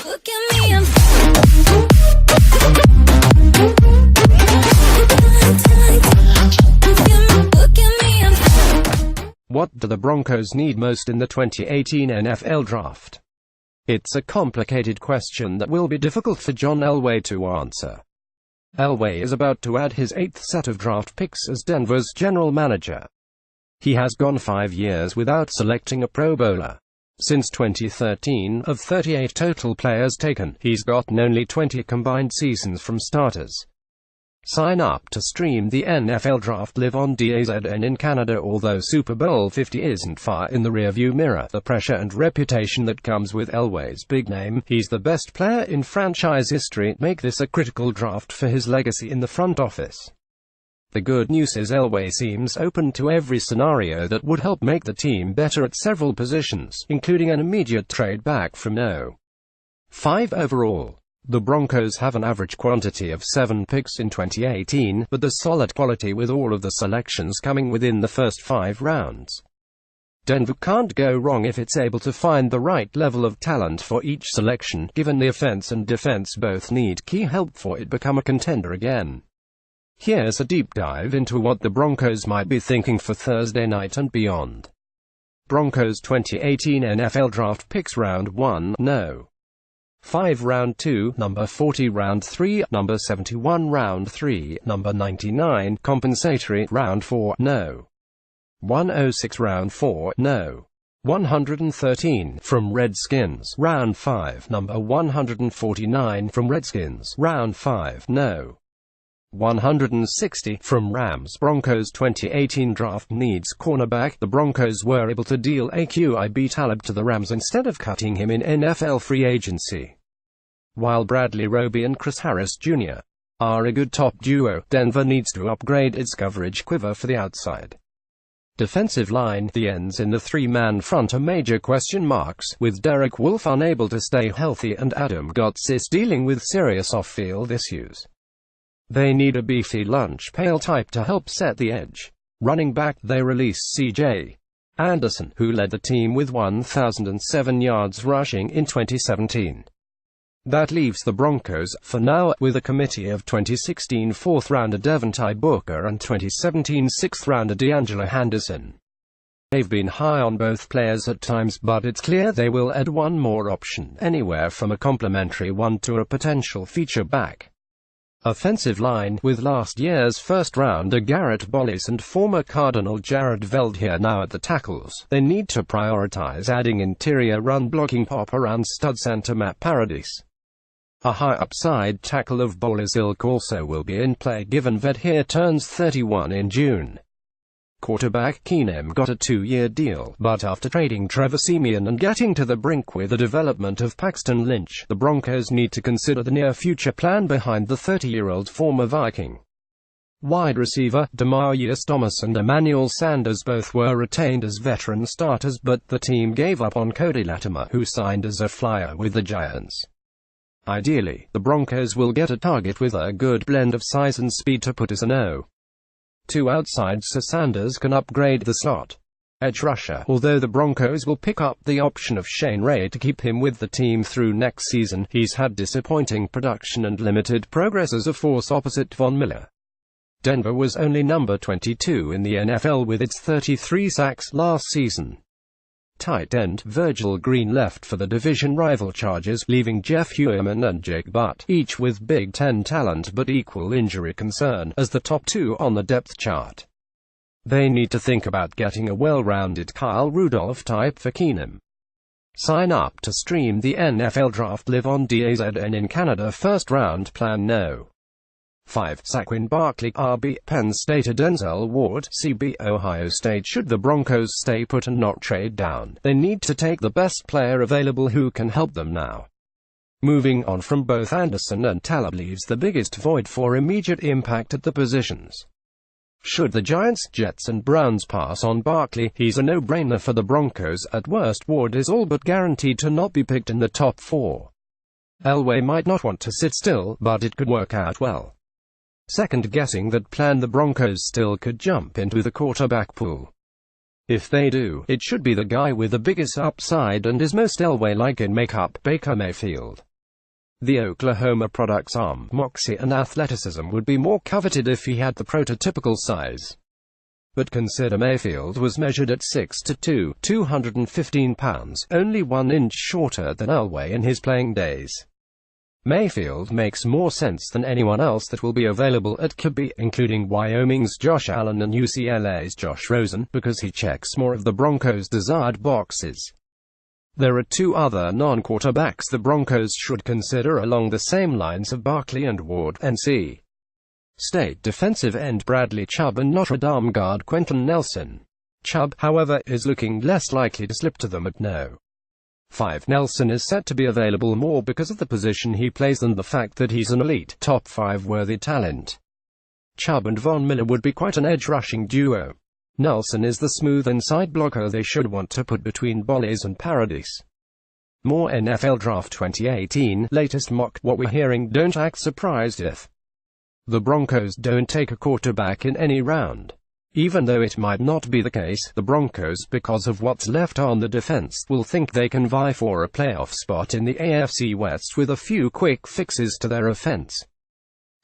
Look at me, I'm What do the Broncos need most in the 2018 NFL Draft? It's a complicated question that will be difficult for John Elway to answer. Elway is about to add his 8th set of draft picks as Denver's general manager. He has gone 5 years without selecting a Pro Bowler. Since 2013, of 38 total players taken, he's gotten only 20 combined seasons from starters. Sign up to stream the NFL Draft live on DAZN in Canada. Although Super Bowl 50 isn't far in the rearview mirror, the pressure and reputation that comes with Elway's big name, he's the best player in franchise history, make this a critical draft for his legacy in the front office. The good news is Elway seems open to every scenario that would help make the team better at several positions, including an immediate trade back from No. 5 overall. The Broncos have an average quantity of 7 picks in 2018, but there's solid quality with all of the selections coming within the first 5 rounds. Denver can't go wrong if it's able to find the right level of talent for each selection, given the offense and defense both need key help for it become a contender again. Here's a deep dive into what the Broncos might be thinking for Thursday night and beyond. Broncos 2018 NFL Draft Picks Round 1, No. 5 Round 2, Number 40 Round 3, Number 71 Round 3, Number 99 Compensatory Round 4, No. 106 Round 4, No. 113 from Redskins Round 5, Number 149 from Redskins Round 5, No. 160 from Rams. Broncos 2018 draft needs cornerback. The Broncos were able to deal Aqib Talib to the Rams instead of cutting him in NFL free agency. While Bradley Roby and Chris Harris Jr. are a good top duo, Denver needs to upgrade its coverage quiver for the outside defensive line. The ends in the three-man front are major question marks, with Derek Wolfe unable to stay healthy and Adam Gotsis dealing with serious off-field issues. They need a beefy lunch pail type to help set the edge. Running back, they released C.J. Anderson, who led the team with 1,007 yards rushing in 2017. That leaves the Broncos, for now, with a committee of 2016 4th-rounder Devontae Booker and 2017 6th-rounder D'Angelo Henderson. They've been high on both players at times, but it's clear they will add one more option, anywhere from a complimentary one to a potential feature back. Offensive line, with last year's first-rounder Garrett Bolles and former Cardinal Jared Veldheer now at the tackles, they need to prioritize adding interior run-blocking pop around stud center Matt Paradis. A high-upside tackle of Bolles' ilk also will be in play given Veldheer turns 31 in June. Quarterback Keenum got a 2-year deal, but after trading Trevor Siemian and getting to the brink with the development of Paxton Lynch, the Broncos need to consider the near-future plan behind the 30-year-old former Viking. Wide receiver, Demaryius Thomas and Emmanuel Sanders both were retained as veteran starters, but the team gave up on Cody Latimer, who signed as a flyer with the Giants. Ideally, the Broncos will get a target with a good blend of size and speed to put as an 0-2 outside so Sanders can upgrade the slot edge rusher, although the Broncos will pick up the option of Shane Ray to keep him with the team through next season. He's had disappointing production and limited progress as a force opposite Von Miller. Denver was only number 22 in the NFL with its 33 sacks last season. Tight end Virgil Green left for the division rival Chargers, leaving Jeff Heuerman and Jake Butt, each with Big Ten talent but equal injury concern, as the top 2 on the depth chart. They need to think about getting a well-rounded Kyle Rudolph type for Keenum. Sign up to stream the NFL Draft live on DAZN in Canada. First round plan No. 5 Saquon Barkley RB Penn State Denzel Ward CB Ohio State. Should the Broncos stay put and not trade down, they need to take the best player available who can help them now. Moving on from both Anderson and Talib leaves the biggest void for immediate impact at the positions. Should the Giants, Jets and Browns pass on Barkley, he's a no-brainer for the Broncos. At worst, Ward is all but guaranteed to not be picked in the top 4. Elway might not want to sit still, but it could work out well. Second-guessing that plan, the Broncos still could jump into the quarterback pool. If they do, it should be the guy with the biggest upside and is most Elway-like in makeup, Baker Mayfield. The Oklahoma product's arm, moxie and athleticism would be more coveted if he had the prototypical size. But consider Mayfield was measured at 6'2", 215 pounds, only 1 inch shorter than Elway in his playing days. Mayfield makes more sense than anyone else that will be available at QB, including Wyoming's Josh Allen and UCLA's Josh Rosen, because he checks more of the Broncos' desired boxes. There are 2 other non-quarterbacks the Broncos should consider along the same lines of Barkley and Ward, NC State defensive end Bradley Chubb and Notre Dame guard Quentin Nelson. Chubb, however, is looking less likely to slip to them at No. 5. Nelson is set to be available more because of the position he plays than the fact that he's an elite, top 5 worthy talent. Chubb and Von Miller would be quite an edge-rushing duo. Nelson is the smooth inside blocker they should want to put between Bolles and Paradis. More NFL Draft 2018 latest mock. What we're hearing, don't act surprised if the Broncos don't take a quarterback in any round. Even though it might not be the case, the Broncos, because of what's left on the defense, will think they can vie for a playoff spot in the AFC West with a few quick fixes to their offense.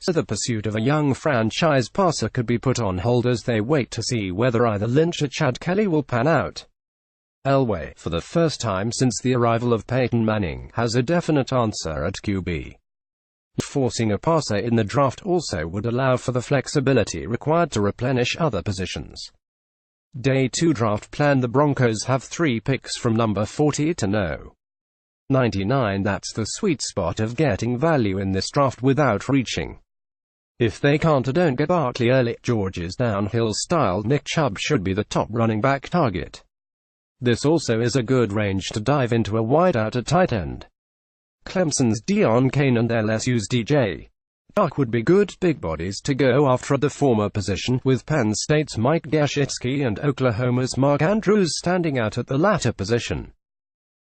So the pursuit of a young franchise passer could be put on hold as they wait to see whether either Lynch or Chad Kelly will pan out. Elway, for the first time since the arrival of Peyton Manning, has a definite answer at QB. Forcing a passer in the draft also would allow for the flexibility required to replenish other positions. Day 2 draft plan. The Broncos have 3 picks from number 40 to No. 99. That's the sweet spot of getting value in this draft without reaching. If they can't or don't get Barkley early, Georgia's downhill-style Nick Chubb should be the top running back target. This also is a good range to dive into a wideout at tight end. Clemson's Deon Cain and LSU's DJ Chark would be good big bodies to go after at the former position, with Penn State's Mike Gesicki and Oklahoma's Mark Andrews standing out at the latter position.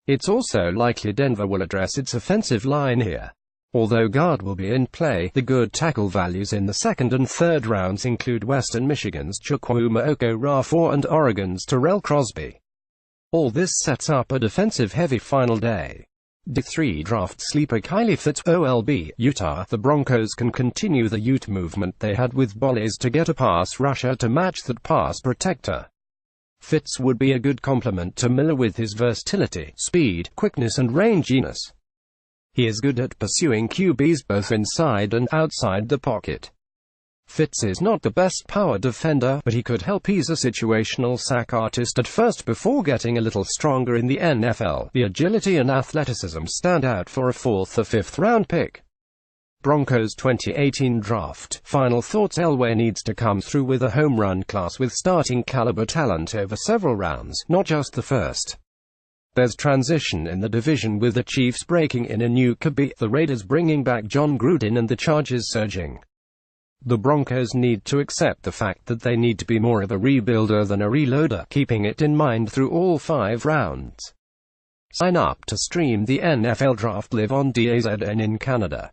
It's also likely Denver will address its offensive line here. Although guard will be in play, the good tackle values in the 2nd and 3rd rounds include Western Michigan's Chukwuma Okorafor and Oregon's Terrell Crosby. All this sets up a defensive-heavy final day. Day 3 draft sleeper Kylie Fitts, OLB, Utah. The Broncos can continue the Ute movement they had with Bolles to get a pass rusher to match that pass protector. Fitts would be a good complement to Miller with his versatility, speed, quickness and ranginess. He is good at pursuing QBs both inside and outside the pocket. Fitts is not the best power defender, but he could help ease a situational sack artist at first before getting a little stronger in the NFL. The agility and athleticism stand out for a 4th or 5th round pick. Broncos 2018 draft. Final thoughts. Elway needs to come through with a home run class with starting caliber talent over several rounds, not just the first. There's transition in the division with the Chiefs breaking in a new QB, the Raiders bringing back John Gruden and the Chargers surging. The Broncos need to accept the fact that they need to be more of a rebuilder than a reloader, keeping it in mind through all 5 rounds. Sign up to stream the NFL Draft live on DAZN in Canada.